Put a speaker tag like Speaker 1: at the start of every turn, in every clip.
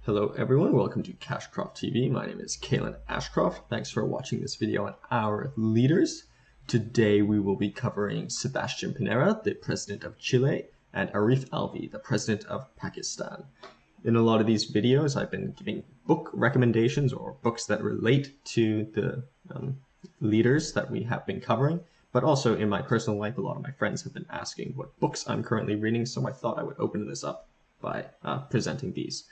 Speaker 1: Hello everyone, welcome to CashcroftTV. My name is Kalen Ashcroft. Thanks for watching this video on our leaders. Today we will be covering Sebastián Piñera, the president of Chile, and Arif Alvi, the president of Pakistan. In a lot of these videos, I've been giving book recommendations or books that relate to the leaders that we have been covering, but also in my personal life, a lot of my friends have been asking what books I'm currently reading, so I thought I would open this up by presenting these.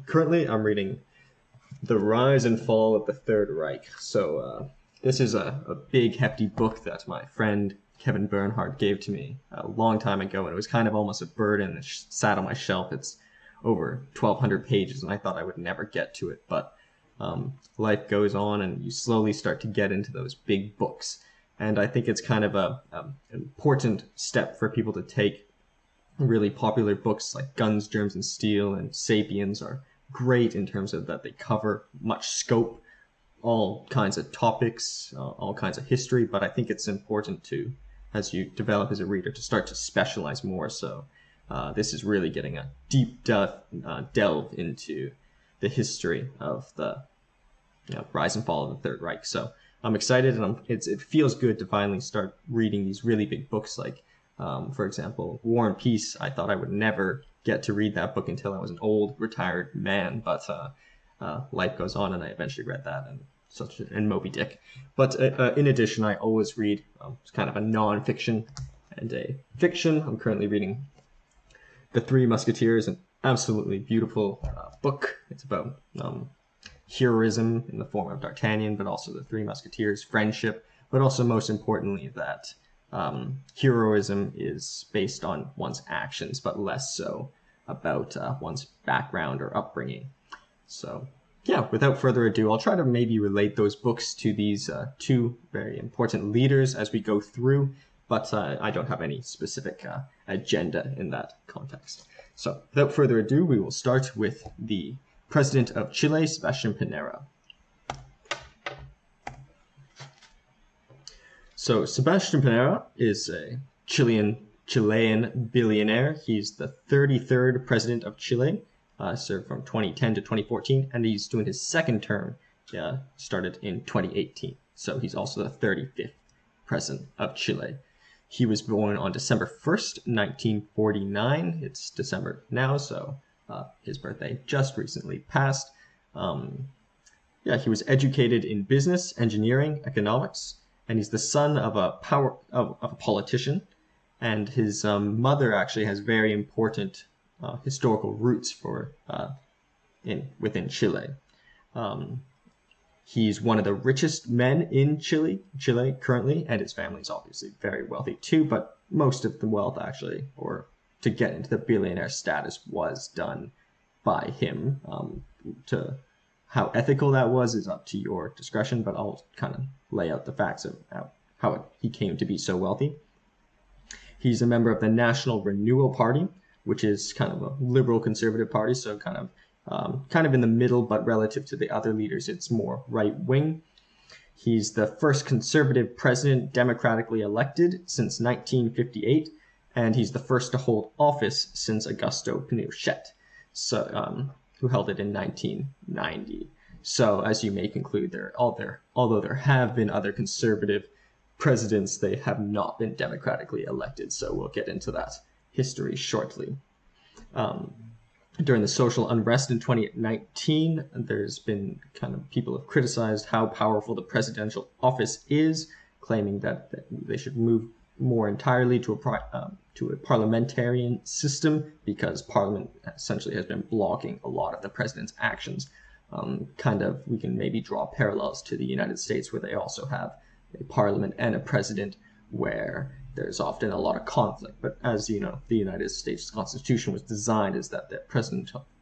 Speaker 1: Currently, I'm reading The Rise and Fall of the Third Reich. So this is a big, hefty book that my friend Kevin Bernhardt gave to me a long time ago, and it was kind of almost a burden. It sat on my shelf. It's over 1,200 pages, and I thought I would never get to it. But life goes on, and you slowly start to get into those big books. And I think it's kind of an important step for people to take. Really popular books like Guns, Germs, and Steel and Sapiens are great in terms of that they cover much scope, all kinds of topics, all kinds of history, but I think it's important to, as you develop as a reader, to start to specialize more. So this is really getting a deep delve into the history of the rise and fall of the Third Reich. So I'm excited, and it feels good to finally start reading these really big books like for example, War and Peace. I thought I would never get to read that book until I was an old, retired man, but life goes on, and I eventually read that, and Moby Dick. But in addition, I always read kind of a non-fiction and a fiction. I'm currently reading The Three Musketeers, an absolutely beautiful book. It's about heroism in the form of D'Artagnan, but also the Three Musketeers, friendship, but also most importantly that heroism is based on one's actions, but less so about one's background or upbringing. So yeah, without further ado, I'll try to maybe relate those books to these two very important leaders as we go through, but I don't have any specific agenda in that context. So without further ado, we will start with the president of Chile, Sebastián Piñera. So Sebastián Panera is a Chilean billionaire. He's the 33rd president of Chile, served from 2010 to 2014, and he's doing his second term, started in 2018. So he's also the 35th president of Chile. He was born on December 1st, 1949. It's December now, so his birthday just recently passed. He was educated in business, engineering, economics, and he's the son of a politician, and his mother actually has very important historical roots within Chile. He's one of the richest men in Chile currently, and his family is obviously very wealthy too, but most of the wealth actually, or to get into the billionaire status, was done by him. How ethical that was is up to your discretion, but I'll kind of lay out the facts of how he came to be so wealthy. He's a member of the National Renewal Party, which is kind of a liberal conservative party, so kind of in the middle, but relative to the other leaders, it's more right-wing. He's the first conservative president democratically elected since 1958, and he's the first to hold office since Augusto Pinochet, who held it in 1990. So, as you may conclude, although there have been other conservative presidents, they have not been democratically elected. So we'll get into that history shortly. During the social unrest in 2019, there's been people have criticized how powerful the presidential office is, claiming that they should move more entirely to a parliamentarian system, because Parliament essentially has been blocking a lot of the president's actions. We can maybe draw parallels to the United States, where they also have a parliament and a president, where there's often a lot of conflict. But as you know, the United States Constitution was designed as that the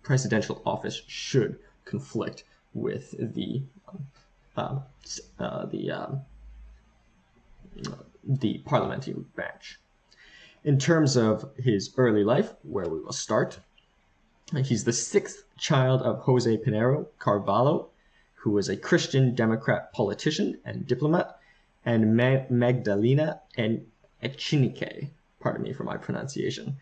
Speaker 1: presidential office should conflict with the parliamentary branch. In terms of his early life, where we will start, he's the sixth child of Jose Pinero Carvalho, who was a Christian Democrat politician and diplomat, and Magdalena and Echenique, pardon me for my pronunciation,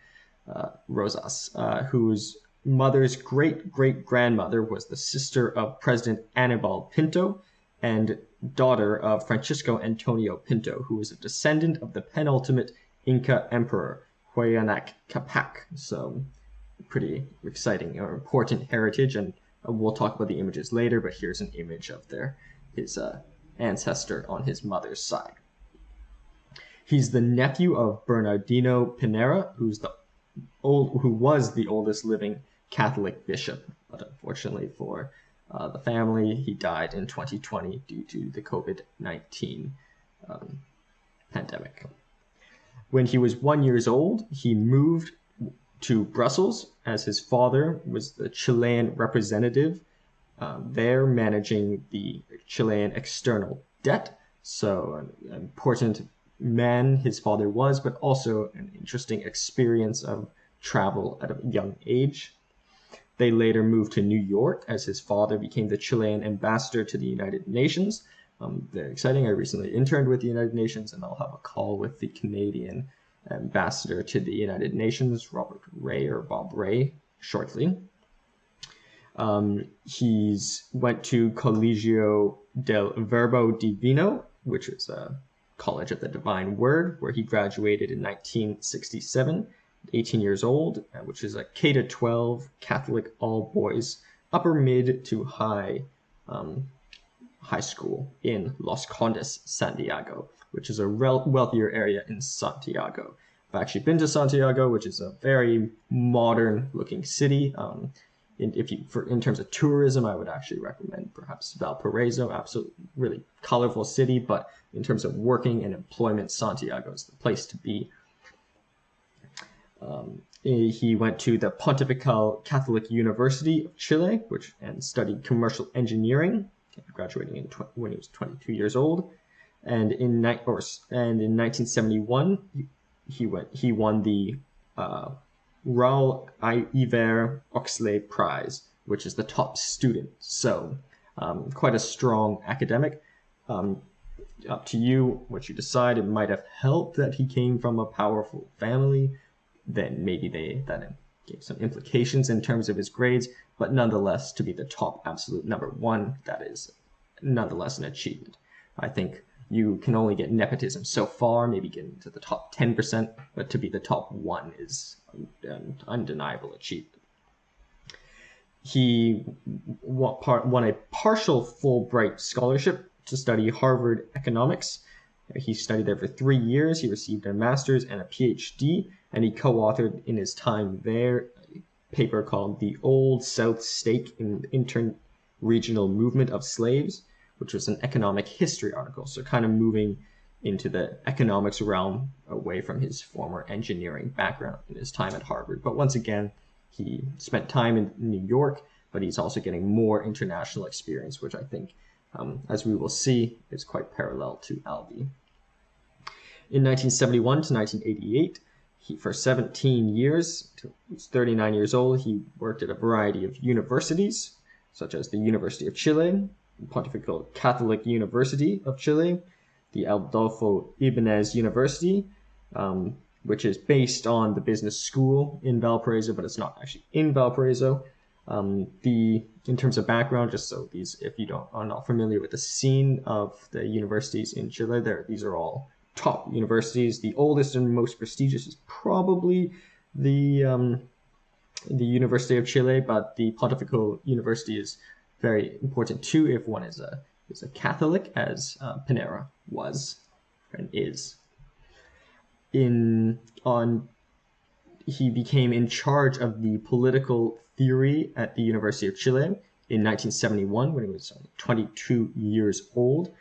Speaker 1: Rosas, who's mother's great-great-grandmother was the sister of President Anibal Pinto and daughter of Francisco Antonio Pinto, who was a descendant of the penultimate Inca emperor, Huayna Capac. So pretty exciting or important heritage, and we'll talk about the images later, but here's an image of his ancestor on his mother's side. He's the nephew of Bernardino Pinera, who was the oldest living Catholic bishop, but unfortunately for the family, he died in 2020 due to the COVID-19 pandemic. When he was 1 year old, he moved to Brussels, as his father was the Chilean representative there, managing the Chilean external debt. So an important man his father was, but also an interesting experience of travel at a young age. They later moved to New York as his father became the Chilean ambassador to the United Nations. Very exciting. I recently interned with the United Nations, and I'll have a call with the Canadian ambassador to the United Nations, Robert Ray or Bob Ray, shortly. He's went to Colegio del Verbo Divino, which is a college of the Divine Word, where he graduated in 1967, 18 years old, which is a K-12 Catholic all-boys upper mid to high school in Los Condes, Santiago, which is a wealthier area in Santiago. I've actually been to Santiago, which is a very modern-looking city. In terms of tourism, I would actually recommend perhaps Valparaiso. Absolutely, really colorful city, but in terms of working and employment, Santiago is the place to be. He went to the Pontifical Catholic University of Chile, and studied commercial engineering, graduating when he was 22 years old. And in 1971, he won the Raoul Iver Oxley Prize, which is the top student. So quite a strong academic. Up to you what you decide. It might have helped that he came from a powerful family. Then maybe that gave some implications in terms of his grades, but nonetheless, to be the top absolute number one, that is nonetheless an achievement. I think you can only get nepotism so far, maybe get into the top 10%, but to be the top one is an undeniable achievement. He won a partial Fulbright scholarship to study Harvard economics. He studied there for 3 years. He received a master's and a PhD, and he co-authored in his time there a paper called The Old South Stake in the Inter-Regional Movement of Slaves, which was an economic history article, so kind of moving into the economics realm away from his former engineering background in his time at Harvard. But once again, he spent time in New York, but he's also getting more international experience, which I think, as we will see, is quite parallel to Alvi. In 1971 to 1988, for 17 years, he was 39 years old, he worked at a variety of universities, such as the University of Chile, Pontifical Catholic University of Chile, the Adolfo Ibáñez University, which is based on the business school in Valparaiso, but it's not actually in Valparaiso. In terms of background, just so if you are not familiar with the scene of the universities in Chile, these are all top universities. The oldest and most prestigious is probably the University of Chile, but the Pontifical University is very important too if one is a Catholic, as Panera was and is. He became in charge of the political theory at the University of Chile in 1971 when he was 22 years old,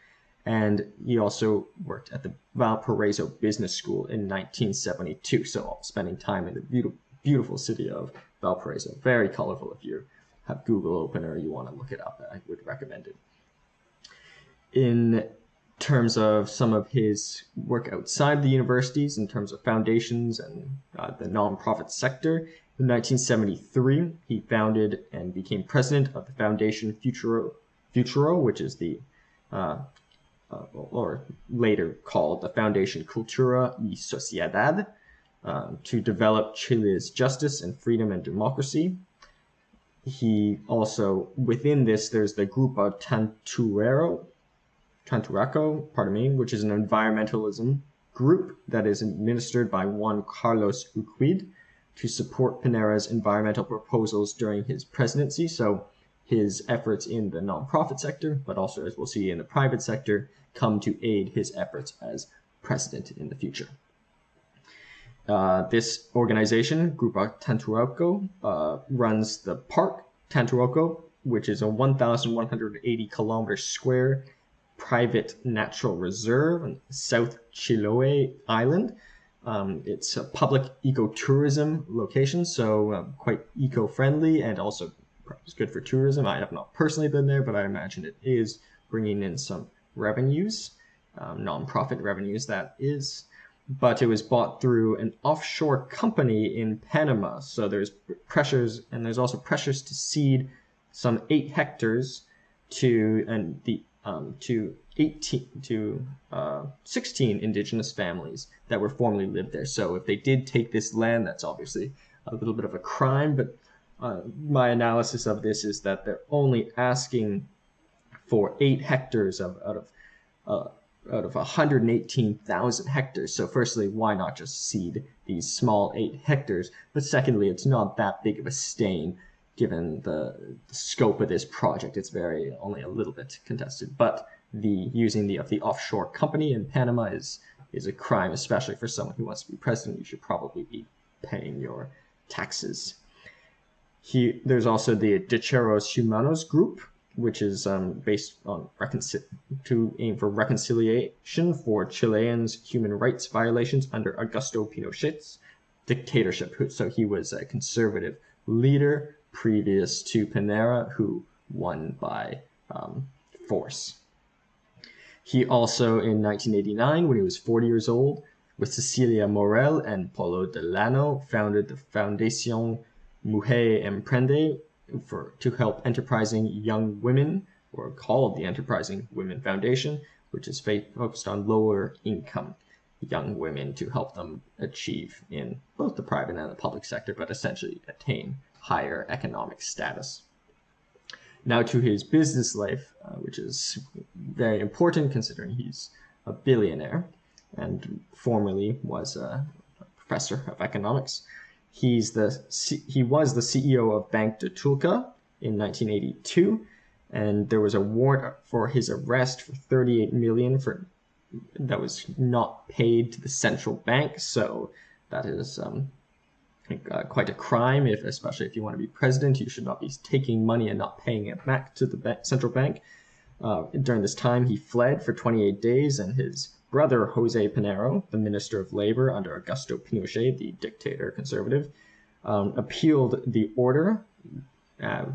Speaker 1: and he also worked at the Valparaiso Business School in 1972, so spending time in the beautiful city of Valparaiso. Very colorful. If you have Google open or you want to look it up, I would recommend it. In terms of some of his work outside the universities, in terms of foundations and the nonprofit sector, in 1973, he founded and became president of the Foundation Futuro, which is the, or later called the Foundation Cultura y Sociedad, to develop Chile's justice and freedom and democracy. He also, within this, there's the Grupo Tanturaco, which is an environmentalism group that is administered by Juan Carlos Uquid to support Panera's environmental proposals during his presidency. So his efforts in the nonprofit sector, but also, as we'll see, in the private sector, come to aid his efforts as president in the future. This organization, Grupo Tanturaco, runs the Park Tanturaco, which is a 1,180 kilometer square private natural reserve on South Chiloé Island. It's a public ecotourism location, so quite eco-friendly and also it's good for tourism. I have not personally been there, but I imagine it is bringing in some revenues, nonprofit revenues that is. But it was bought through an offshore company in Panama. So there's pressures, and there's also pressures to cede some 8 hectares to 16 indigenous families that were formerly lived there. So if they did take this land, that's obviously a little bit of a crime, but my analysis of this is that they're only asking for 8 hectares out of 118,000 hectares. So firstly, why not just cede these small 8 hectares? But secondly, it's not that big of a stain given the scope of this project. It's only a little bit contested. But the using the offshore company in Panama is a crime, especially for someone who wants to be president. You should probably be paying your taxes. There's also the Derechos Humanos group, which is based on to aim for reconciliation for Chileans' human rights violations under Augusto Pinochet's dictatorship. So he was a conservative leader previous to Panera, who won by force. He also, in 1989, when he was 40 years old, with Cecilia Morel and Paulo Delano, founded the Fundación Mujer Emprende to help enterprising young women, or called the Enterprising Women Foundation, which is focused on lower income young women to help them achieve in both the private and the public sector, but essentially attain higher economic status. Now to his business life, which is very important considering he's a billionaire and formerly was a professor of economics. He was the CEO of Bank de Tulca in 1982, and there was a warrant for his arrest for 38 million that was not paid to the central bank. So that is quite a crime. Especially if you want to be president, you should not be taking money and not paying it back to the central bank. During this time, he fled for 28 days, and his brother Jose Panera, the Minister of Labor under Augusto Pinochet, the dictator conservative, appealed the order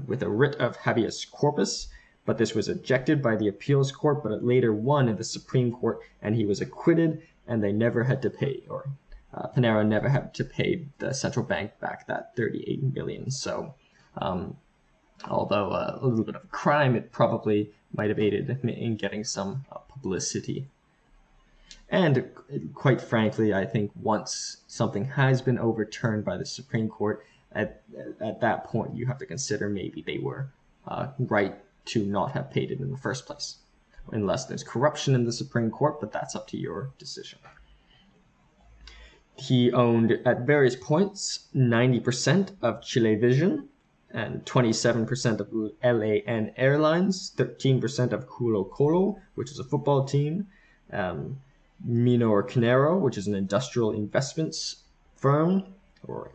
Speaker 1: with a writ of habeas corpus, but this was ejected by the appeals court, but it later won in the Supreme Court, and he was acquitted, and they never had to pay, Panera never had to pay the central bank back that 38 million. So although a little bit of a crime, it probably might have aided in getting some publicity. And quite frankly, I think once something has been overturned by the Supreme Court, at that point you have to consider maybe they were right to not have paid it in the first place, unless there's corruption in the Supreme Court, but that's up to your decision. He owned, at various points, 90% of Chilevision, and 27% of LAN Airlines, 13% of Colo Colo, which is a football team, Minor Canero, which is an industrial investments firm or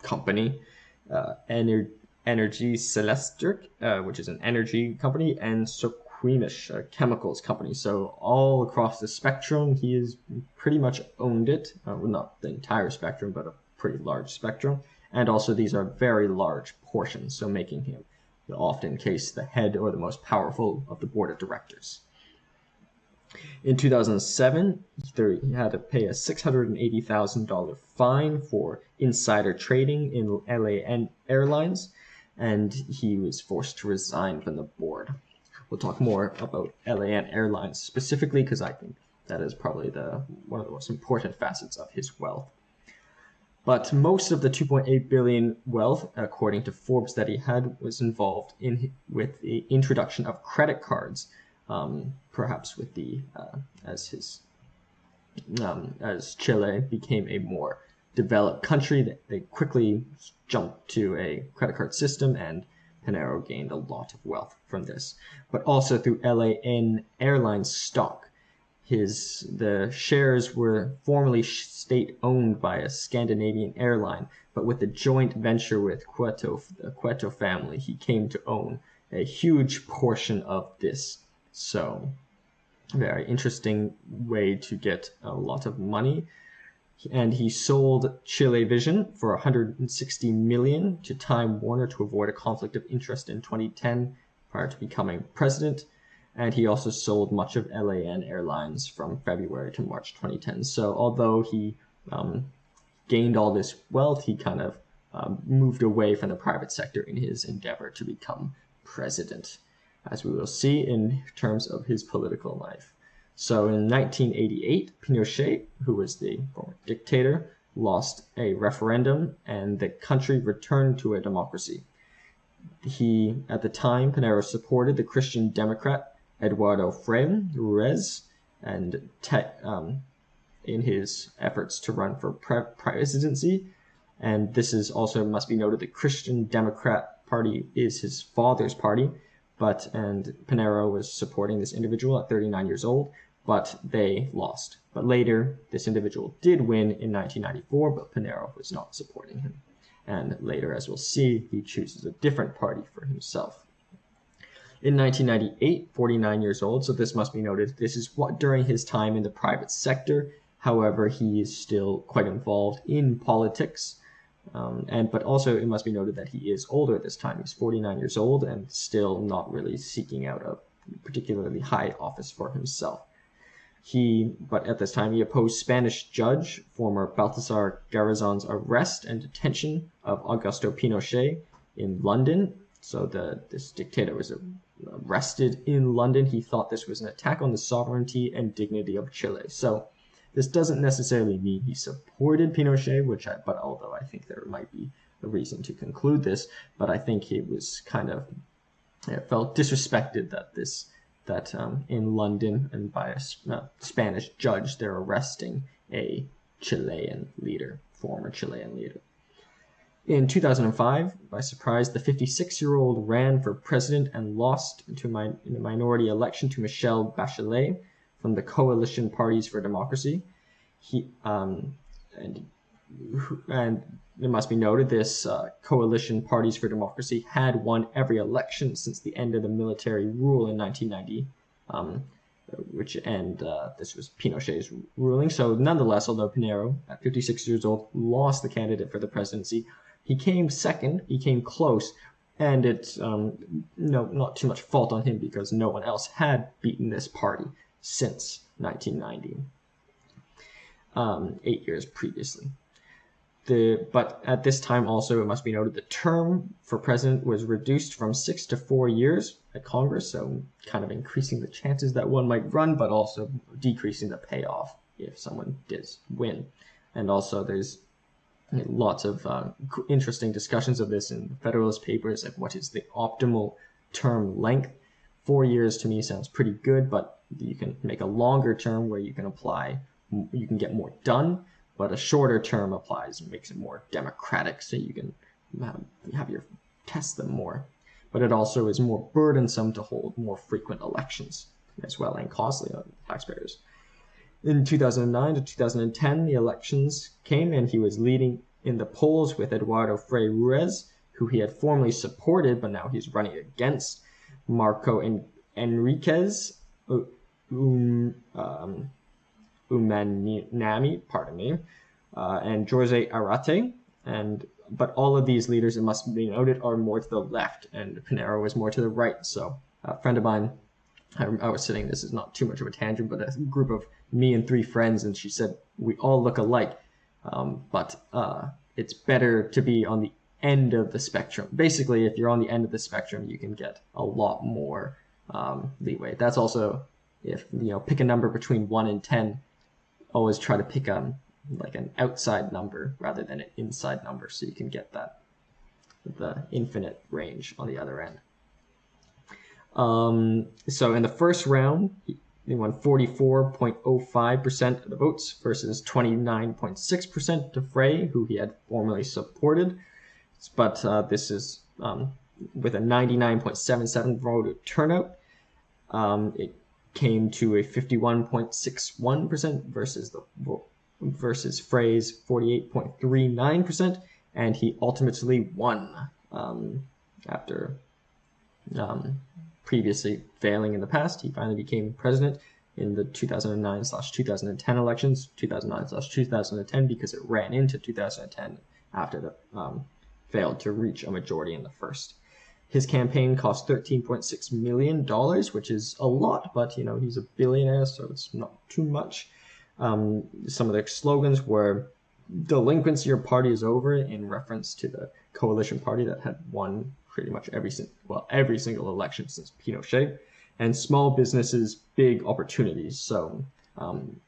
Speaker 1: company, Energy Celestic, which is an energy company, and Soquimish, a chemicals company. So all across the spectrum, he has pretty much owned it. Well, not the entire spectrum, but a pretty large spectrum. And also these are very large portions, so making him often case the head or the most powerful of the board of directors. In 2007, he had to pay a $680,000 fine for insider trading in LAN Airlines, and he was forced to resign from the board. We'll talk more about LAN Airlines specifically because I think that is probably one of the most important facets of his wealth. But most of the 2.8 billion wealth, according to Forbes, that he had was involved with the introduction of credit cards, perhaps with as Chile became a more developed country, they quickly jumped to a credit card system, and Panera gained a lot of wealth from this. But also through LAN Airlines stock. The shares were formerly state-owned by a Scandinavian airline, but with the joint venture with the Cueto family, he came to own a huge portion of this. So, very interesting way to get a lot of money. And he sold Chile Vision for $160 million to Time Warner to avoid a conflict of interest in 2010 prior to becoming president. And he also sold much of LAN Airlines from February to March 2010. So although he gained all this wealth, he kind of moved away from the private sector in his endeavor to become president, as we will see in terms of his political life. So in 1988, Pinochet, who was the former dictator, lost a referendum and the country returned to a democracy. At the time, Panera supported the Christian Democrat Eduardo Frei Ruiz and in his efforts to run for presidency. And this is also must be noted, the Christian Democrat Party is his father's party, and Panera was supporting this individual at 39 years old, but they lost. But later, this individual did win in 1994, but Panera was not supporting him. And later, as we'll see, he chooses a different party for himself. In 1998, 49 years old, so this must be noted, this is during his time in the private sector. However, he is still quite involved in politics. But also it must be noted that he is older at this time. He's 49 years old and still not really seeking out a particularly high office for himself. But at this time, he opposed Spanish judge, former Baltasar Garzon's arrest and detention of Augusto Pinochet in London. So this dictator was arrested in London. He thought this was an attack on the sovereignty and dignity of Chile. So this doesn't necessarily mean he supported Pinochet, but although I think there might be a reason to conclude this, but I think it was it felt disrespected that in London and by a Spanish judge, they're arresting a former Chilean leader. In 2005, by surprise, the 56-year-old ran for president and lost in a minority election to Michelle Bachelet from the Coalition Parties for Democracy. And it must be noted, this Coalition Parties for Democracy had won every election since the end of the military rule in 1990, this was Pinochet's ruling. So nonetheless, although Panera, at 56 years old, lost the candidate for the presidency, he came second, he came close, and it's not too much fault on him because no one else had beaten this party since 1990, 8 years previously. But at this time also, it must be noted, the term for president was reduced from 6 to 4 years at Congress, so kind of increasing the chances that one might run, but also decreasing the payoff if someone does win. And also there's lots of interesting discussions of this in the Federalist Papers, like what is the optimal term length. 4 years to me sounds pretty good, but you can make a longer term where you can get more done, but a shorter term makes it more democratic, so you can test them more. But it also is more burdensome to hold more frequent elections as well, and costly on taxpayers. In 2009 to 2010, the elections came, and he was leading in the polls with Eduardo Frei Ruiz, who he had formerly supported, but now he's running against, Marco Enriquez Umanami, and Jorge Arate. But all of these leaders, it must be noted, are more to the left, and Panera was more to the right. So a friend of mine, I was sitting, this is not too much of a tangent, but a group of me and 3 friends, and she said, we all look alike, but it's better to be on the end of the spectrum. Basically, if you're on the end of the spectrum, you can get a lot more leeway. That's also, if pick a number between 1 and 10, always try to pick like an outside number rather than an inside number, so you can get that the infinite range on the other end. So in the first round, he won 44.05% of the votes versus 29.6% to Frey, who he had formerly supported. But this is with a 99.77 vote turnout. It came to a 51.61% versus Frey's 48.39%, and he ultimately won after previously failing in the past. He finally became president in the 2009/2010 elections, 2009/2010, because it ran into 2010 after the failed to reach a majority in the first. His campaign cost $13.6 million, which is a lot, but he's a billionaire, so it's not too much. Some of the slogans were "Delinquency, your party is over," in reference to the coalition party that had won pretty much every single election since Pinochet, and "Small businesses, big opportunities." So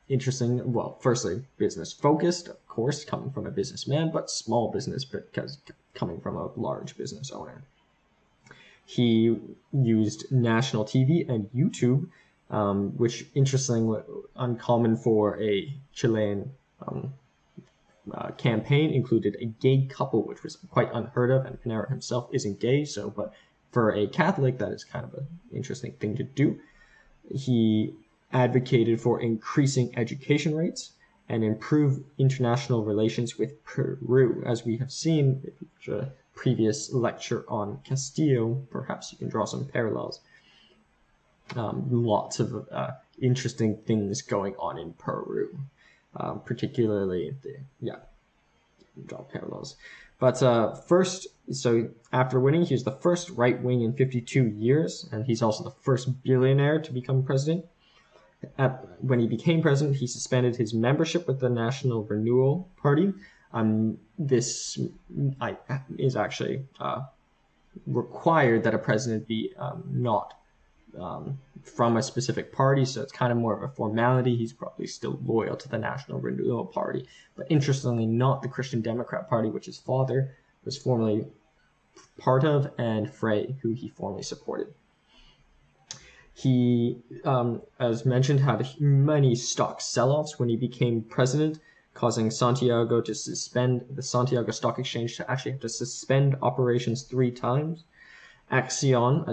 Speaker 1: interesting. Well, firstly, business focused, of course, coming from a businessman, but small business because coming from a large business owner. He used national TV and YouTube, which interestingly uncommon for a Chilean campaign, included a gay couple, which was quite unheard of, and Panera himself isn't gay, but for a Catholic, that is kind of an interesting thing to do. He advocated for increasing education rates and improve international relations with Peru. As we have seen in the previous lecture on Castillo, perhaps you can draw some parallels. Lots of interesting things going on in Peru, particularly draw parallels. But first, so after winning, he was the first right wing in 52 years, and he's also the first billionaire to become president. When he became president, he suspended his membership with the National Renewal Party. This is actually required that a president be not from a specific party, so it's kind of more of a formality. He's probably still loyal to the National Renewal Party, but interestingly not the Christian Democrat Party, which his father was formerly part of, and Frey, who he formerly supported. He, as mentioned, had many stock sell-offs when he became president, causing Santiago to suspend the Santiago Stock Exchange to actually have to suspend operations 3 times. Axion,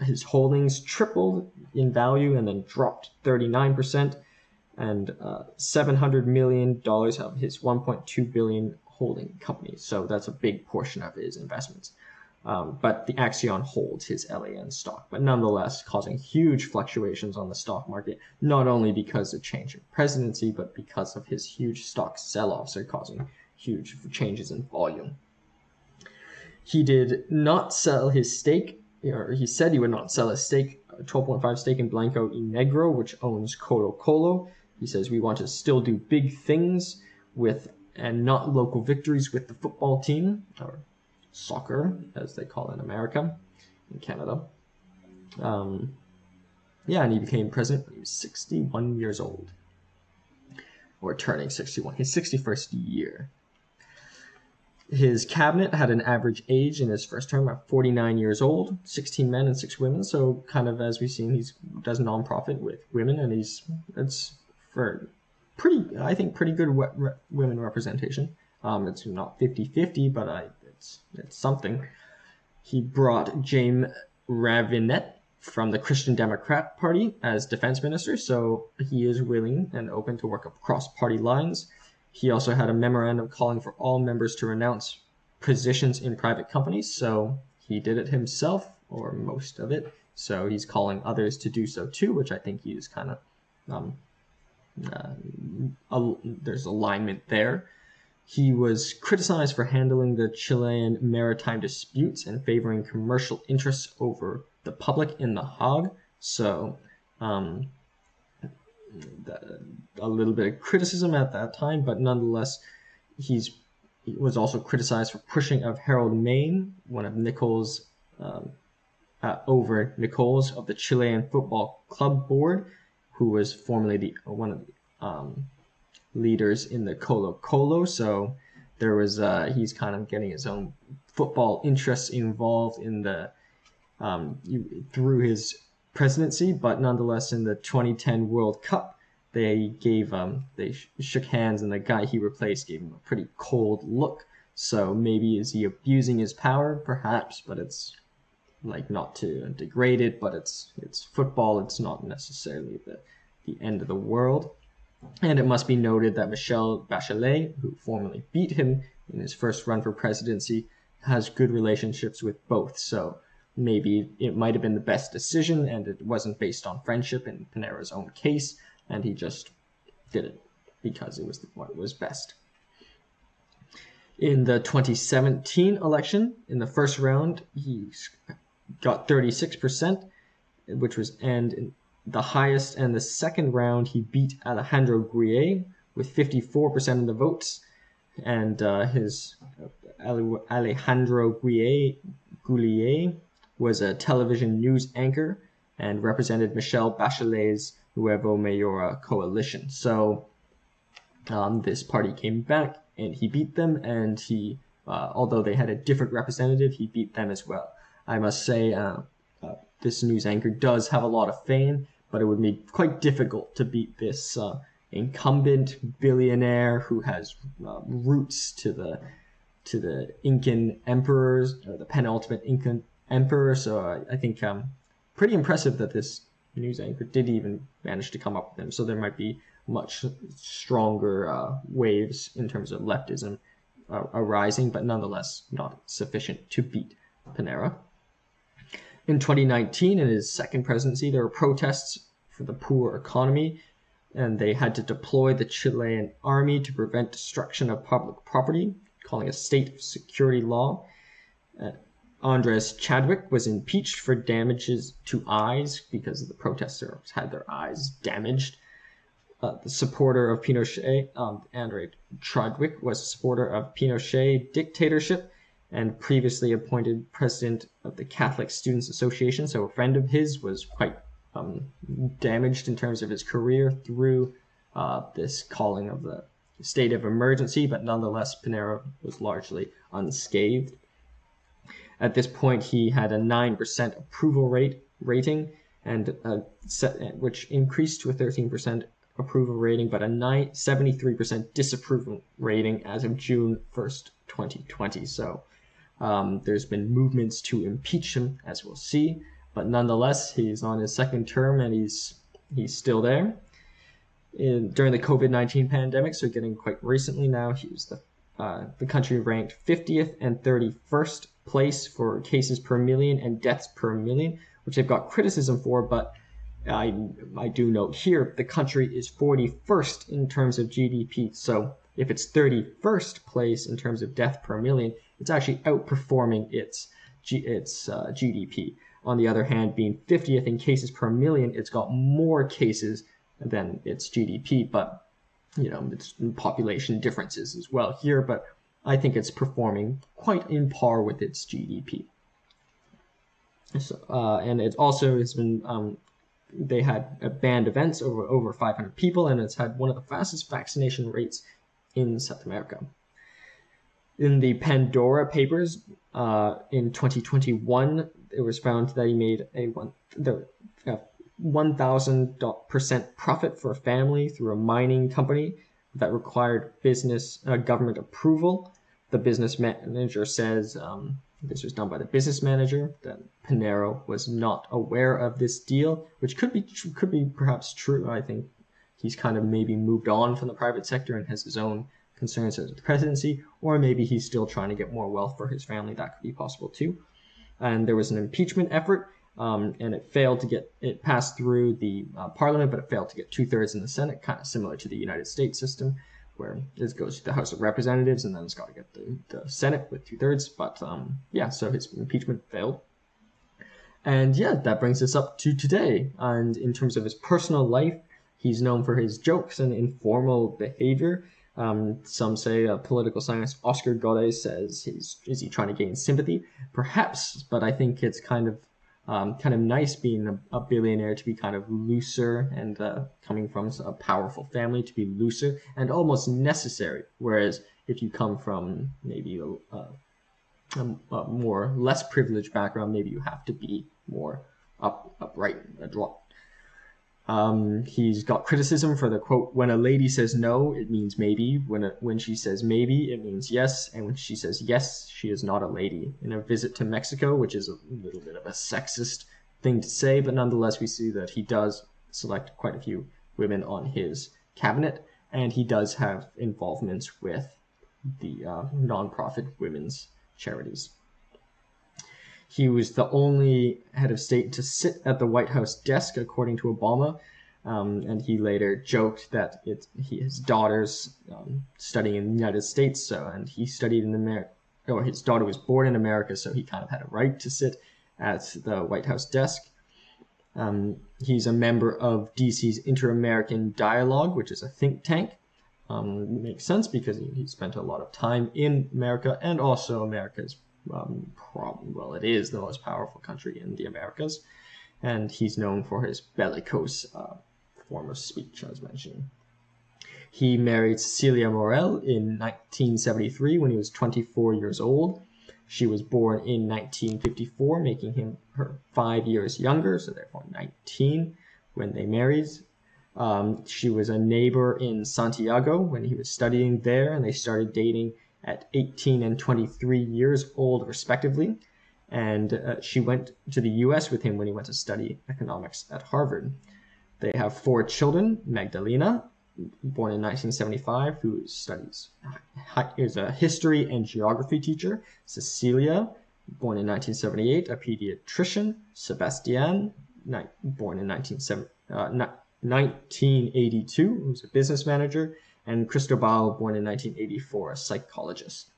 Speaker 1: his holdings tripled in value and then dropped 39%, and $700 million of his $1.2 billion holding company. So that's a big portion of his investments. But the Axion holds his LAN stock, but nonetheless causing huge fluctuations on the stock market, not only because of change in presidency, but because of his huge stock sell-offs are causing huge changes in volume. He did not sell his stake, or he said he would not sell his stake, 12.5 stake in Blanco y Negro, which owns Colo-Colo. He says, "We want to still do big things and not local victories with the football team," or soccer, as they call it in America, in Canada. And he became president when he was 61 years old, or turning 61, his 61st year. His cabinet had an average age in his first term of 49 years old, 16 men and 6 women. So kind of as we've seen, he does nonprofit with women, and it's for pretty good women representation. It's not 50-50, but it's something. He brought James Ravinet from the Christian Democrat Party as defense minister, so he is willing and open to work across party lines. He also had a memorandum calling for all members to renounce positions in private companies, so he did it himself, or most of it, so he's calling others to do so too, which I think he is kind of, there's alignment there. He was criticized for handling the Chilean maritime disputes and favoring commercial interests over the public in The Hague, so a little bit of criticism at that time, but nonetheless, he was also criticized for pushing of Harold Main, one of Nichols, over Nichols of the Chilean Football Club Board, who was formerly one of leaders in the Colo Colo. So there was he's kind of getting his own football interests involved in the through his presidency. But nonetheless, in the 2010 World Cup, they shook hands, and the guy he replaced gave him a pretty cold look. So maybe is he abusing his power? Perhaps, but it's like not to degrade it, but it's football. It's not necessarily the end of the world. And it must be noted that Michelle Bachelet, who formerly beat him in his first run for presidency, has good relationships with both. So maybe it might have been the best decision, and it wasn't based on friendship in Panera's own case, and he just did it because it was what was best. In the 2017 election, in the first round, he got 36%, which was the highest, and the second round he beat Alejandro Guillet with 54% of the votes, and Alejandro Guillet was a television news anchor and represented Michelle Bachelet's Nuevo Mayor coalition. So this party came back and he beat them, and he although they had a different representative, he beat them as well. I must say this news anchor does have a lot of fame, but it would be quite difficult to beat this incumbent billionaire who has roots to the Incan emperors, or the penultimate Incan emperor. So I think pretty impressive that this news anchor did even manage to come up with them. So there might be much stronger waves in terms of leftism arising, but nonetheless not sufficient to beat Panera. In 2019, in his second presidency, there were protests for the poor economy, and they had to deploy the Chilean army to prevent destruction of public property, calling a state of security law. Andres Chadwick was impeached for damages to eyes because the protesters had their eyes damaged. The supporter of Pinochet, Andres Chadwick, was a supporter of Pinochet dictatorship and previously appointed president of the Catholic Students Association. So a friend of his was quite damaged in terms of his career through this calling of the state of emergency, but nonetheless, Panera was largely unscathed. At this point, he had a 9% approval rating, and which increased to a 13% approval rating, but a 73% disapproval rating as of June 1st, 2020. So there's been movements to impeach him, as we'll see, but nonetheless, he's on his second term and he's still there. During the COVID-19 pandemic, so getting quite recently now, he was the country ranked 50th and 31st place for cases per million and deaths per million, which they've got criticism for, but I do note here the country is 41st in terms of GDP. So if it's 31st place in terms of death per million, it's actually outperforming its GDP. On the other hand, being 50th in cases per million, it's got more cases than its GDP, but it's population differences as well here, but I think it's performing quite in par with its GDP. So, and it also has been, they had banned events over 500 people, and it's had one of the fastest vaccination rates in South America. In the Pandora Papers in 2021, it was found that he made a 1,000% profit for a family through a mining company that required government approval. The business manager says this was done by the business manager, that Panera was not aware of this deal, which could be perhaps true. I think he's kind of maybe moved on from the private sector and has his own concerns as the presidency, or maybe he's still trying to get more wealth for his family. That could be possible too. And there was an impeachment effort, and it passed through the parliament, but it failed to get 2/3 in the Senate, kind of similar to the United States system, where it goes to the House of Representatives and then it's got to get the Senate with 2/3. But so his impeachment failed. And that brings us up to today. And in terms of his personal life, he's known for his jokes and informal behavior. Some say political scientist Oscar Godes says is he trying to gain sympathy? Perhaps, but I think it's kind of kind of nice being a billionaire, to be kind of looser, and coming from a powerful family to be looser and almost necessary. Whereas if you come from maybe a more less privileged background, maybe you have to be more upright, adroit. He's got criticism for the quote, "When a lady says no, it means maybe. When she says maybe, it means yes. And when she says yes, she is not a lady." In a visit to Mexico, which is a little bit of a sexist thing to say, but nonetheless, we see that he does select quite a few women on his cabinet, and he does have involvements with the nonprofit women's charities. He was the only head of state to sit at the White House desk, according to Obama, and he later joked that his daughter's studying in the United States, and he studied in America, or his daughter was born in America, so he kind of had a right to sit at the White House desk. He's a member of DC's Inter-American Dialogue, which is a think tank. Makes sense because he spent a lot of time in America, and also America's it is the most powerful country in the Americas, and he's known for his bellicose form of speech, I was mentioning. He married Cecilia Morel in 1973 when he was 24 years old. She was born in 1954, making her 5 years younger, so therefore 19 when they married. She was a neighbor in Santiago when he was studying there, and they started dating at 18 and 23 years old, respectively. And she went to the U.S. with him when he went to study economics at Harvard. They have 4 children. Magdalena, born in 1975, who is a history and geography teacher. Cecilia, born in 1978, a pediatrician. Sebastian, born in 1982, who's a business manager. And Cristobal, born in 1984, a psychologist.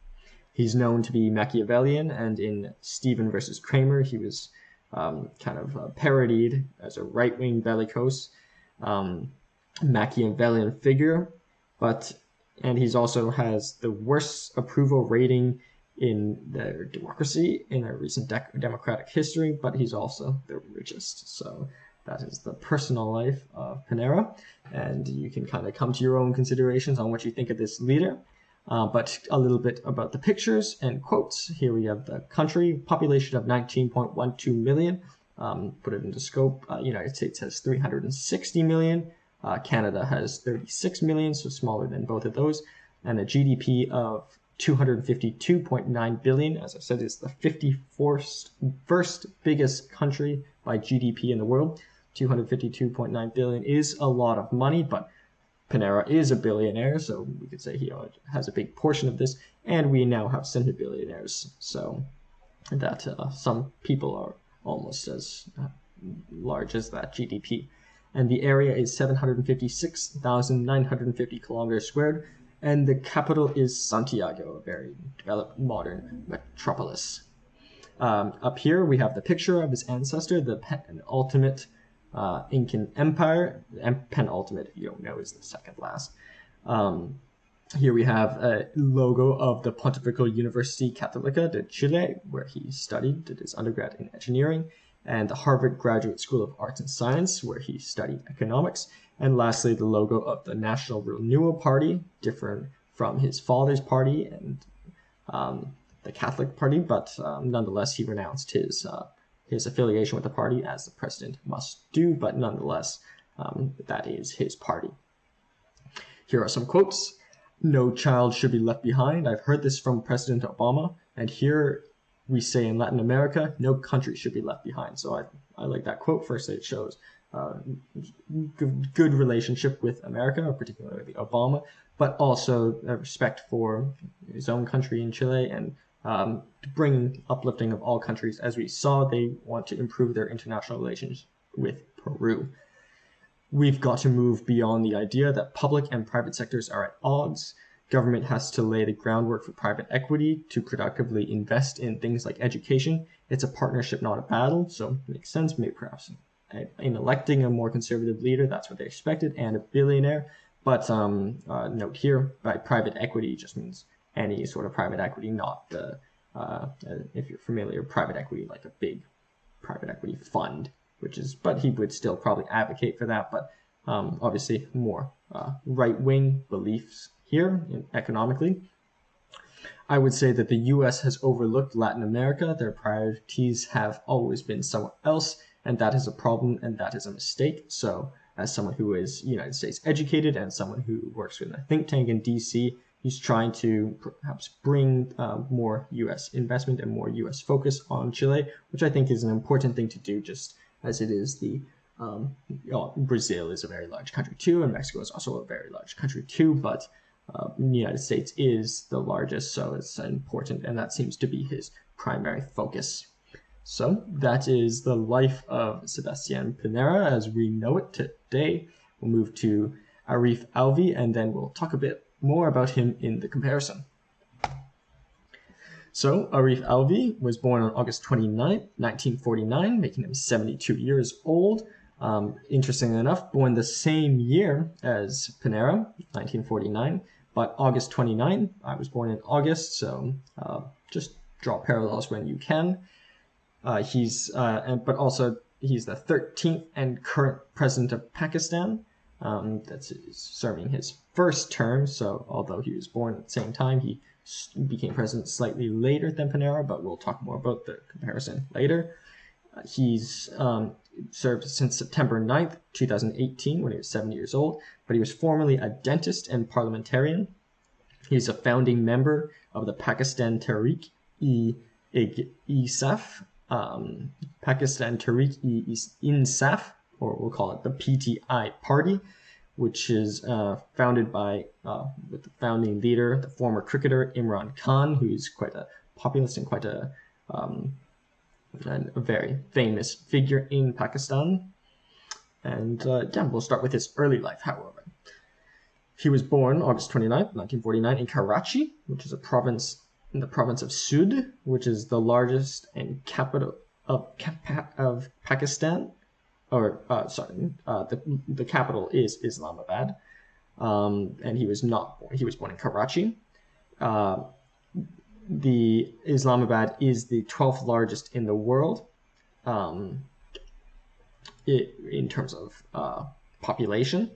Speaker 1: He's known to be Machiavellian, and in Stephen versus Kramer, he was kind of parodied as a right-wing bellicose Machiavellian figure, and he's also has the worst approval rating in their democracy in their recent democratic history, but he's also the richest. So that is the personal life of Panera, and you can kind of come to your own considerations on what you think of this leader. But a little bit about the pictures and quotes. Here we have the country, population of 19.12 million. Put it into scope, United States has 360 million. Canada has 36 million, so smaller than both of those. And a GDP of 252.9 billion. As I said, it's the 51st biggest country by GDP in the world. 252.9 billion is a lot of money, but Panera is a billionaire, so we could say he has a big portion of this, and we now have centibillionaires, so that some people are almost as large as that GDP. And the area is 756,950 kilometers squared, and the capital is Santiago, a very developed modern metropolis. Up here we have the picture of his ancestor, the penultimate Incan Empire. Penultimate, if you don't know, is the second last. Here we have a logo of the Pontifical University Católica de Chile, where he did his undergrad in engineering, and the Harvard Graduate School of Arts and Science, where he studied economics. And lastly, the logo of the National Renewal Party, different from his father's party and the Catholic Party, but nonetheless, he renounced his affiliation with the party, as the president must do, but nonetheless, that is his party. Here are some quotes. "No child should be left behind. I've heard this from President Obama, and here we say in Latin America, no country should be left behind." So I like that quote. First, it shows good relationship with America, particularly Obama, but also a respect for his own country in Chile, and to bring uplifting of all countries. As we saw, they want to improve their international relations with Peru. "We've got to move beyond the idea that public and private sectors are at odds. Government has to lay the groundwork for private equity to productively invest in things like education. It's a partnership, not a battle." So it makes sense, maybe perhaps in electing a more conservative leader, that's what they expected, and a billionaire. But note here, by private equity just means any sort of private equity, not the, if you're familiar, private equity like a big private equity equity fund, but he would still probably advocate for that. But obviously more right-wing beliefs here economically. I would say that the U.S. has overlooked Latin America. Their priorities have always been somewhere else, and that is a problem, and that is a mistake. So as someone who is United States educated and someone who works with a think tank in D.C., he's trying to perhaps bring more U.S. investment and more U.S. focus on Chile, which I think is an important thing to do, just as it is Brazil is a very large country too, and Mexico is also a very large country too, but the United States is the largest, so it's important, and that seems to be his primary focus. So that is the life of Sebastián Piñera as we know it today. We'll move to Arif Alvi, and then we'll talk a bit more about him in the comparison. So Arif Alvi was born on August 29th, 1949, making him 72 years old. Interestingly enough, born the same year as Panera, 1949, but August 29. I was born in August, so just draw parallels when you can. But also he's the 13th and current president of Pakistan. That's serving his first term. So although he was born at the same time, he became president slightly later than Panera. But we'll talk more about the comparison later. He's served since September 9th, 2018, when he was 70 years old, but he was formerly a dentist and parliamentarian. He's a founding member of the Pakistan Tehreek-i-Insaf, Pakistan Tehreek-i-Insaf, or we'll call it the PTI party, which is founded by with the founding leader, the former cricketer Imran Khan, who's quite a populist and quite a very famous figure in Pakistan. And we'll start with his early life, however. He was born August 29th, 1949 in Karachi, which is a province in the province of Sud, which is the largest and capital of Pakistan. The capital is Islamabad. And he was born in Karachi. The Islamabad is the 12th largest in the world in terms of population.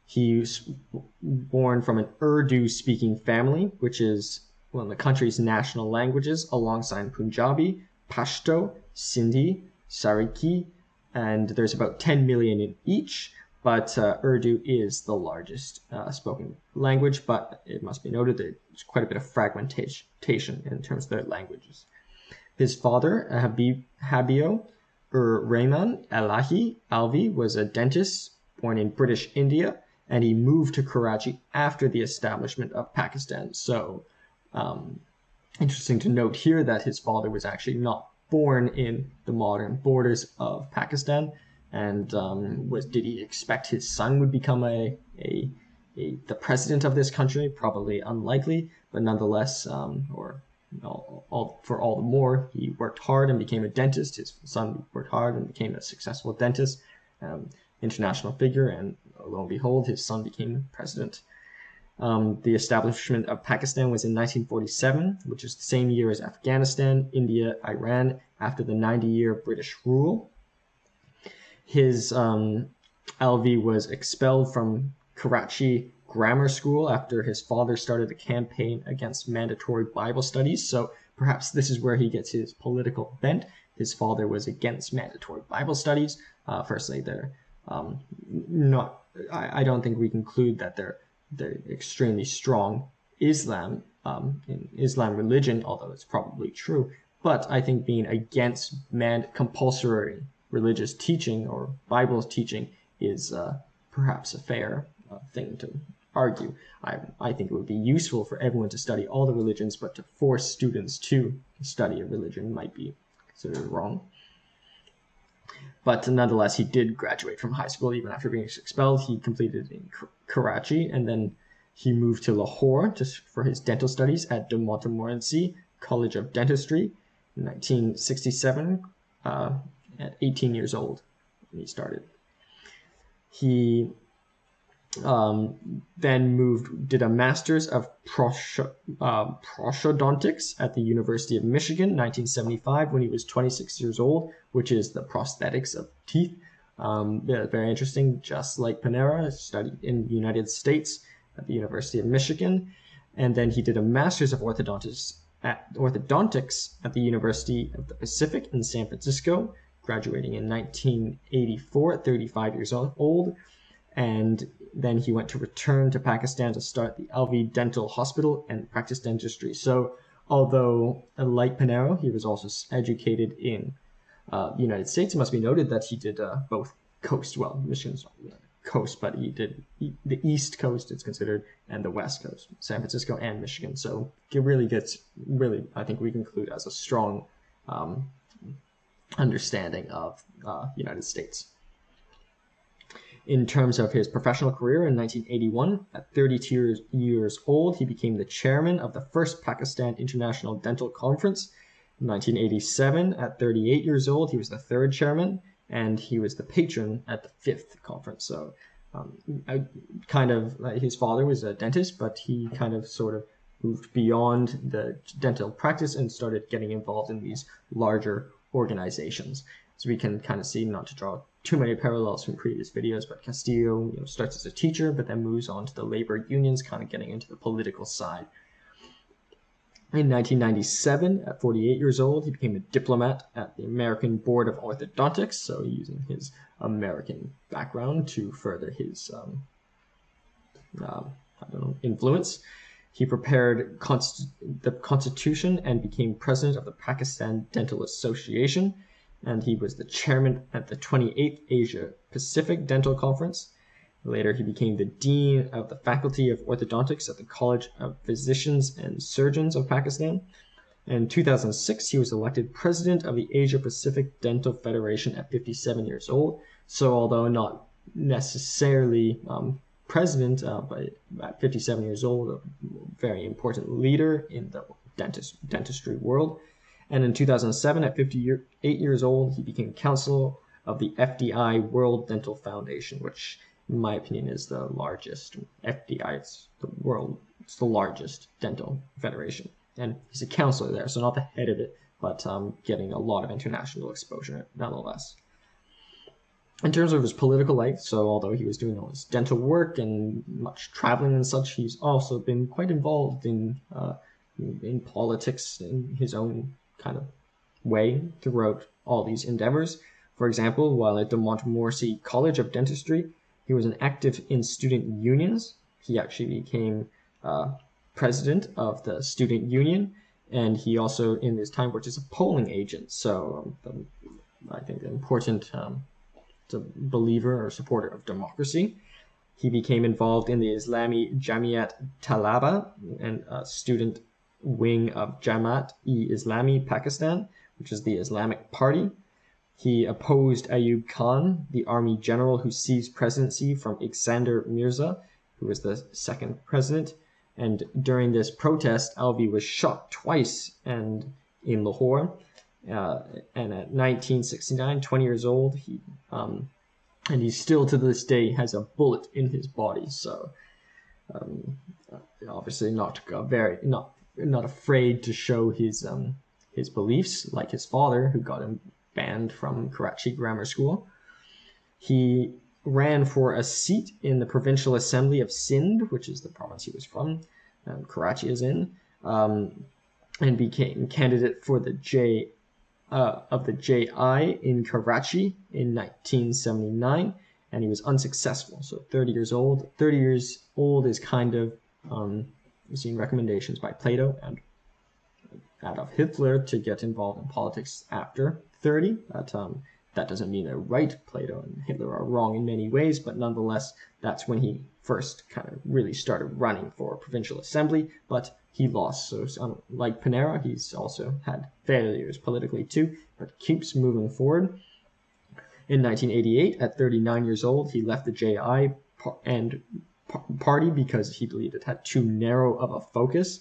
Speaker 1: He was born from an Urdu-speaking family, which is one of the country's national languages, alongside Punjabi, Pashto, Sindhi, Saraiki, and there's about 10 million in each. But Urdu is the largest spoken language, but it must be noted that there's quite a bit of fragmentation in terms of their languages. His father, Habib-ur-Rehman Alvi, was a dentist born in British India, and he moved to Karachi after the establishment of Pakistan. So interesting to note here that his father was actually not born in the modern borders of Pakistan. And did he expect his son would become the president of this country? Probably unlikely, but nonetheless, for all the more, he worked hard and became a dentist. His son worked hard and became a successful dentist, international figure, and lo and behold, his son became president. The establishment of Pakistan was in 1947, which is the same year as Afghanistan, India, Iran, after the 90-year British rule. His Alvi was expelled from Karachi Grammar School after his father started a campaign against mandatory Bible studies. So perhaps this is where he gets his political bent. His father was against mandatory Bible studies. Firstly, they're not. I don't think we conclude that they're extremely strong in Islam religion, although it's probably true. But I think being against compulsory religious teaching or Bible teaching is perhaps a fair thing to argue. I think it would be useful for everyone to study all the religions, but to force students to study a religion might be considered wrong. But nonetheless, he did graduate from high school even after being expelled. He completed in Karachi, and then he moved to Lahore for his dental studies at the Montmorency College of Dentistry in 1967. At 18 years old when he started. He Then did a master's of prosthodontics at the University of Michigan, 1975, when he was 26 years old, which is the prosthetics of teeth. Yeah, very interesting. Just like Panera, studied in the United States at the University of Michigan, and then he did a master's of orthodontics at the University of the Pacific in San Francisco, graduating in 1984 at 35 years old. And then he went to return to Pakistan to start the Alvi Dental Hospital and practice dentistry. So although, like Panera, he was also educated in the United States, it must be noted that he did both coast. Well, Michigan's not coast, but he did the East Coast, it's considered, and the West Coast, San Francisco and Michigan. So it really I think we conclude as a strong understanding of United States. In terms of his professional career, in 1981, at 32 years old, he became the chairman of the first Pakistan International Dental Conference. In 1987, at 38 years old, he was the third chairman, and he was the patron at the fifth conference. So his father was a dentist, but he kind of sort of moved beyond the dental practice and started getting involved in these larger organizations. So we can kind of see, not to draw too many parallels from previous videos, but Castillo starts as a teacher, but then moves on to the labor unions, kind of getting into the political side. In 1997, at 48 years old, he became a diplomat at the American Board of Orthodontics, so using his American background to further his influence. He prepared the Constitution and became president of the Pakistan Dental Association, and he was the chairman at the 28th Asia Pacific Dental Conference. Later, he became the dean of the Faculty of Orthodontics at the College of Physicians and Surgeons of Pakistan. In 2006, he was elected president of the Asia Pacific Dental Federation at 57 years old. So although not necessarily president, but at 57 years old, a very important leader in the dentistry world. And in 2007, at 58 years old, he became counsel of the FDI World Dental Foundation, which, in my opinion, is the largest. FDI, it's the largest dental federation. And he's a counselor there, so not the head of it, but getting a lot of international exposure nonetheless. In terms of his political life, so although he was doing all his dental work and much traveling and such, he's also been quite involved in politics in his own kind of way throughout all these endeavors. For example, while at the Montmorency College of Dentistry, he was an active in student unions. He actually became president of the student union, and he also, in his time, worked as a polling agent. So I think an important believer or supporter of democracy. He became involved in the Islami Jamiat Talaba, and a student wing of Jamaat-e-Islami Pakistan, which is the Islamic Party. He opposed Ayub Khan, the army general who seized presidency from Iskandar Mirza, who was the second president. And during this protest, Alvi was shot twice in Lahore. And at 1969, 20 years old, and he still to this day has a bullet in his body. So obviously not afraid to show his beliefs, like his father, who got him banned from Karachi Grammar School. He ran for a seat in the Provincial Assembly of Sindh, which is the province he was from, Karachi is in, and became candidate for the JI in Karachi in 1979, and he was unsuccessful. So 30 years old. 30 years old is kind of seen recommendations by Plato and Adolf Hitler to get involved in politics after 30. That doesn't mean they're right. Plato and Hitler are wrong in many ways, but nonetheless, that's when he first kind of really started running for provincial assembly, but he lost. So like Panera, he's also had failures politically too, but keeps moving forward. In 1988, at 39 years old, he left the JI party because he believed it had too narrow of a focus.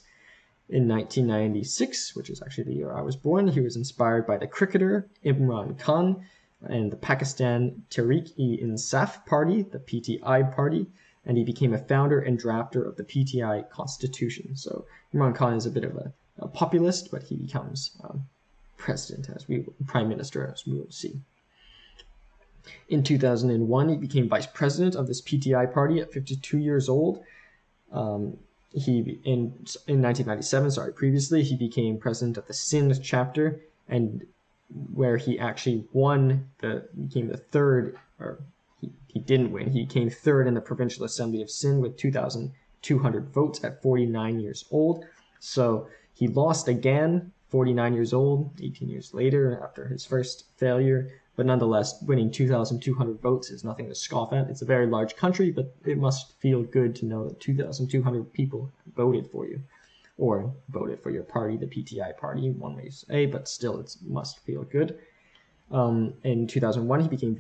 Speaker 1: In 1996, which is actually the year I was born, he was inspired by the cricketer Imran Khan and the Pakistan Tehreek-i-Insaf party, the PTI party, and he became a founder and drafter of the PTI constitution. So Imran Khan is a bit of a populist, but he becomes prime minister, as we will see. In 2001, he became vice president of this PTI party at 52 years old. In 1997, previously, he became president of the Sindh chapter, and where he actually became the third, or he didn't win, he came third in the Provincial Assembly of Sindh with 2,200 votes at 49 years old. So he lost again, 49 years old, 18 years later after his first failure. But nonetheless, winning 2,200 votes is nothing to scoff at. It's a very large country, but it must feel good to know that 2,200 people voted for you, or voted for your party, the PTI party, one may say, but still it must feel good. In 2001, he became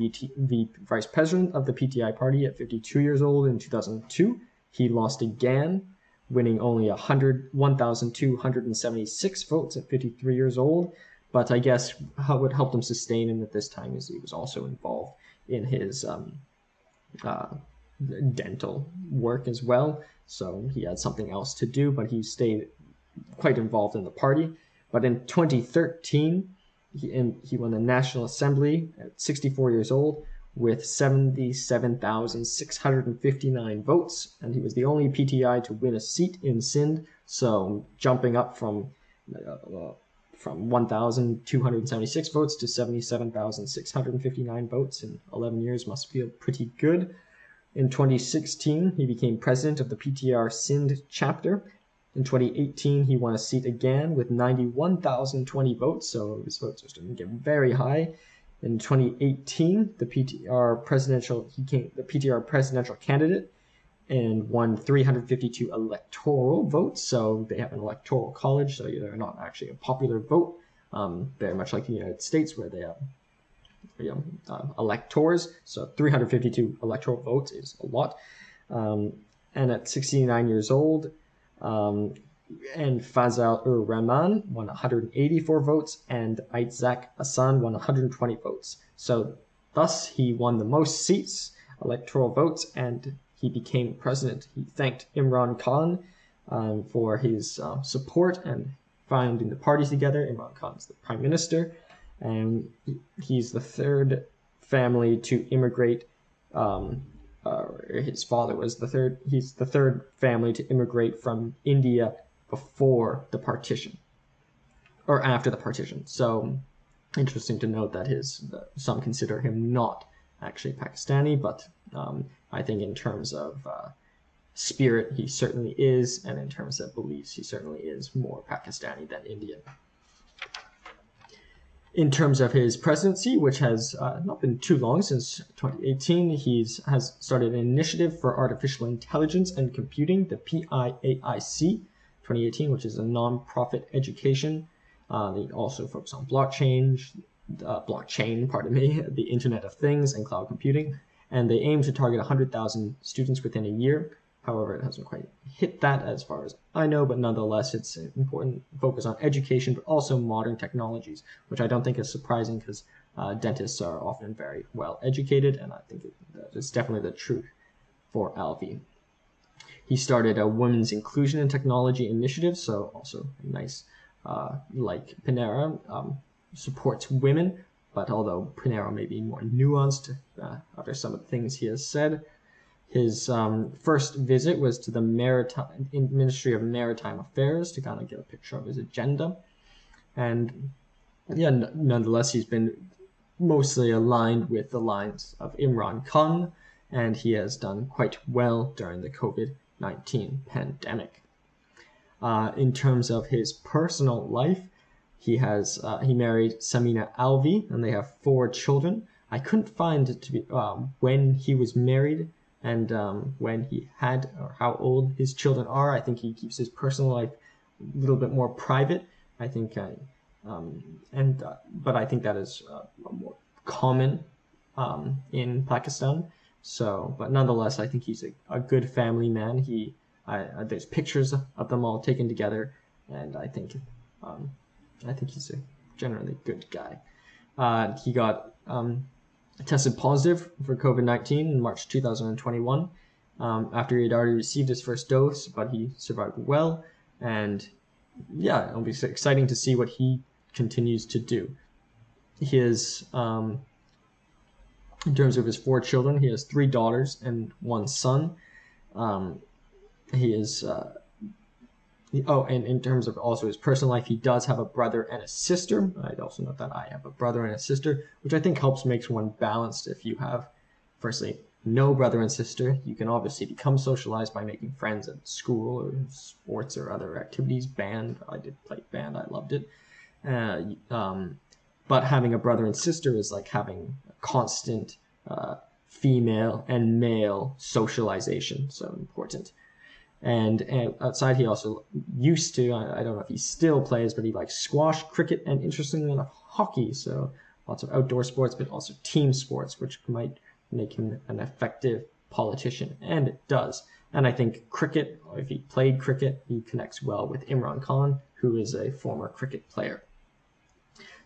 Speaker 1: vice president of the PTI party at 52 years old. In 2002, he lost again, winning only 1,276 votes at 53 years old. But I guess what helped him sustain him at this time is he was also involved in his dental work as well. So he had something else to do, but he stayed quite involved in the party. But in 2013, he won the National Assembly at 64 years old with 77,659 votes, and he was the only PTI to win a seat in Sindh. So jumping up from 1,276 votes to 77,659 votes in 11 years must feel pretty good. In 2016, he became president of the PTR Sindh chapter. In 2018, he won a seat again with 91,020 votes, so his votes just didn't get very high. In 2018, the PTR presidential candidate and won 352 electoral votes. So they have an electoral college, so they're not actually a popular vote, very much like the United States where they have electors. So 352 electoral votes is a lot. And at 69 years old, and Fazal-ur-Rehman won 184 votes, and Isaac Hassan won 120 votes. So thus he won the most seats, electoral votes, and he became president. He thanked Imran Khan for his support and finding the parties together. Imran Khan is the prime minister, and he's the third family to immigrate. His father was the third. He's the third family to immigrate from India before the partition, or after the partition. So interesting to note that some consider him not actually Pakistani, but I think in terms of spirit, he certainly is, and in terms of beliefs, he certainly is more Pakistani than Indian. In terms of his presidency, which has not been too long, since 2018, he has started an initiative for artificial intelligence and computing, the PIAIC 2018, which is a non-profit education. They also focus on blockchain, the Internet of Things, and cloud computing. And they aim to target 100,000 students within a year. However, it hasn't quite hit that as far as I know, but nonetheless, it's an important focus on education, but also modern technologies, which I don't think is surprising because dentists are often very well educated, and I think it's definitely the truth for Alvi. He started a women's inclusion in technology initiative, so also nice, like Panera, supports women, but although Panera may be more nuanced after some of the things he has said. His first visit was to the Ministry of Maritime Affairs to kind of get a picture of his agenda. And yeah, nonetheless, he's been mostly aligned with the lines of Imran Khan, and he has done quite well during the COVID-19 pandemic. In terms of his personal life, he married Samina Alvi, and they have 4 children. I couldn't find it to be when he was married and when he had, or how old his children are. I think he keeps his personal life a little bit more private. I think, but I think that is more common in Pakistan. So, but nonetheless, I think he's a good family man. There's pictures of them all taken together, and I think he's a generally good guy. He got tested positive for COVID-19 in March 2021, after he had already received his first dose, but he survived well. And yeah, it'll be exciting to see what he continues to do. His in terms of his 4 children, he has 3 daughters and 1 son. He is and in terms of also his personal life, he does have a brother and a sister. I'd also note that I have a brother and a sister, which I think helps make one balanced. If you have, firstly, no brother and sister, you can obviously become socialized by making friends at school or sports or other activities. Band, I did play band, I loved it. But having a brother and sister is like having a constant female and male socialization, so important. And outside, he also used to, I don't know if he still plays, but he likes squash, cricket, and interestingly enough, hockey. So lots of outdoor sports, but also team sports, which might make him an effective politician. And it does. And I think cricket, if he played cricket, he connects well with Imran Khan, who is a former cricket player.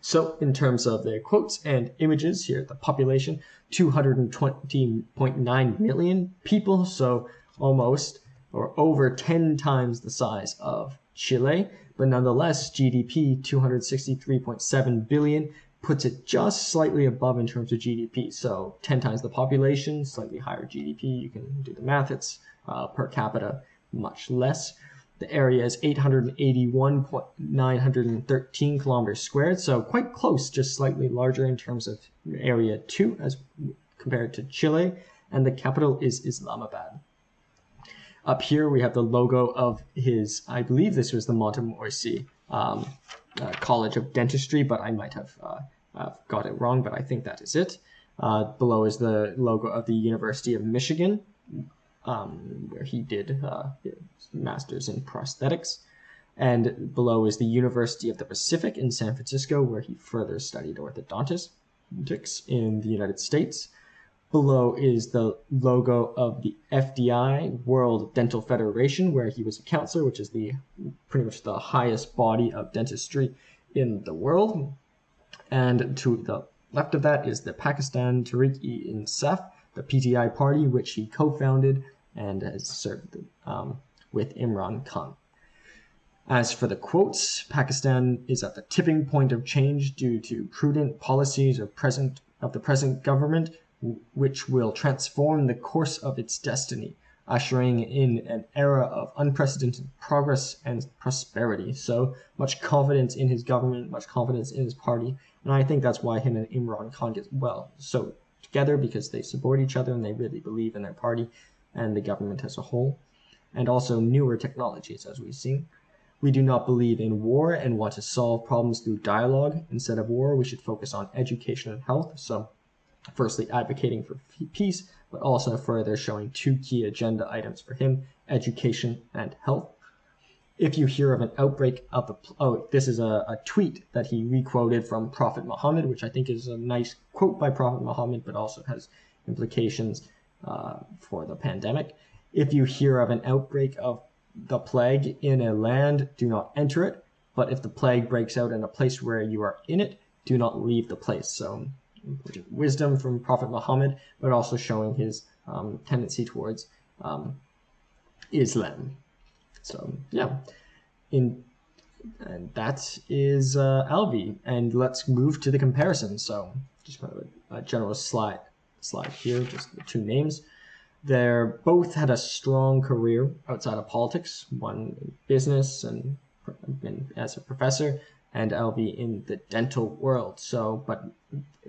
Speaker 1: So in terms of the quotes and images here, the population, 220.9 million people, so almost or over 10 times the size of Chile, but nonetheless, GDP 263.7 billion puts it just slightly above in terms of GDP. So 10 times the population, slightly higher GDP. You can do the math. It's per capita much less. The area is 881.913 kilometers squared, so quite close, just slightly larger in terms of area too, as compared to Chile. And the capital is Islamabad. Up here we have the logo of his, I believe this was the Montemorency College of Dentistry, but I might have got it wrong, but I think that is it. Below is the logo of the University of Michigan, where he did his master's in prosthetics. And below is the University of the Pacific in San Francisco, where he further studied orthodontics in the United States. Below is the logo of the FDI, World Dental Federation, where he was a counselor, which is pretty much the highest body of dentistry in the world. And to the left of that is the Pakistan Tehreek-i-Insaf, the PTI party, which he co-founded and has served with Imran Khan. As for the quotes, Pakistan is at the tipping point of change due to prudent policies of the present government, which will transform the course of its destiny, ushering in an era of unprecedented progress and prosperity. So much confidence in his government, much confidence in his party, and I think that's why him and Imran Khan get well so together, because they support each other and they really believe in their party and the government as a whole. And also newer technologies, as we've seen. We do not believe in war and want to solve problems through dialogue. Instead of war, we should focus on education and health. So firstly, advocating for peace, but also further showing 2 key agenda items for him, education and health. If you hear of an outbreak of this is a tweet that he requoted from Prophet Muhammad, which I think is a nice quote by Prophet Muhammad, but also has implications for the pandemic. If you hear of an outbreak of the plague in a land, do not enter it. But if the plague breaks out in a place where you are in it, do not leave the place. So wisdom from Prophet Muhammad, but also showing his tendency towards Islam. So yeah, and that is Alvi, and let's move to the comparison. So just kind of a general slide here, just the 2 names. They both had a strong career outside of politics, one in business and as a professor, and Alvi in the dental world. So, but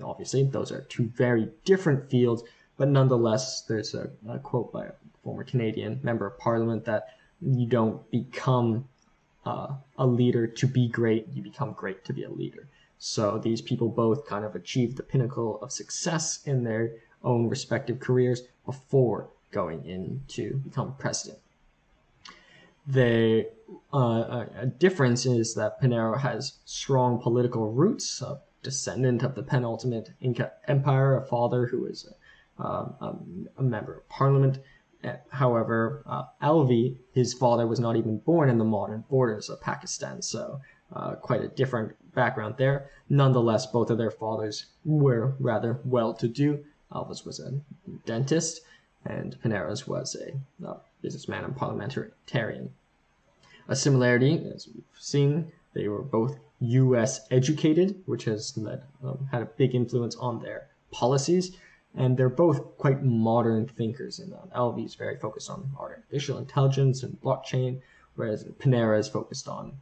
Speaker 1: obviously those are 2 very different fields, but nonetheless, there's a quote by a former Canadian member of Parliament that you don't become a leader to be great, you become great to be a leader. So these people both kind of achieved the pinnacle of success in their own respective careers before going in to become president. The difference is that Panera has strong political roots, a descendant of the penultimate Inca Empire, a father who is a member of parliament. However, Alvi, his father was not even born in the modern borders of Pakistan, so quite a different background there. Nonetheless, both of their fathers were rather well-to-do. Alvis was a dentist, and Panera's was a businessman and parliamentarian. A similarity, as we've seen, they were both U.S. educated, which has had a big influence on their policies, and they're both quite modern thinkers. And Alvi is very focused on artificial intelligence and blockchain, whereas Panera is focused on,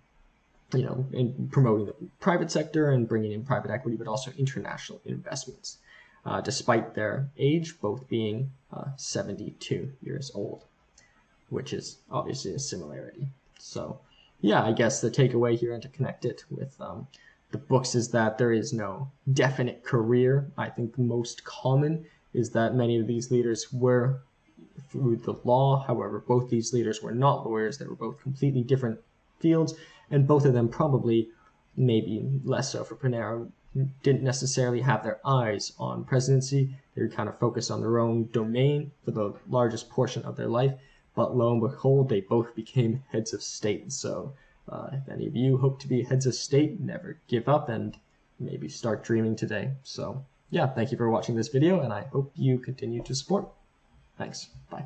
Speaker 1: in promoting the private sector and bringing in private equity, but also international investments. Despite their age, both being 72 years old, which is obviously a similarity. So, yeah, I guess the takeaway here, and to connect it with the books, is that there is no definite career. I think the most common is that many of these leaders were through the law. However, both these leaders were not lawyers. They were both completely different fields, and both of them probably, maybe less so for Panera, didn't necessarily have their eyes on presidency. They were kind of focused on their own domain for the largest portion of their life. But lo and behold, they both became heads of state. So if any of you hope to be heads of state, never give up and maybe start dreaming today. So yeah, thank you for watching this video, and I hope you continue to support. Thanks. Bye.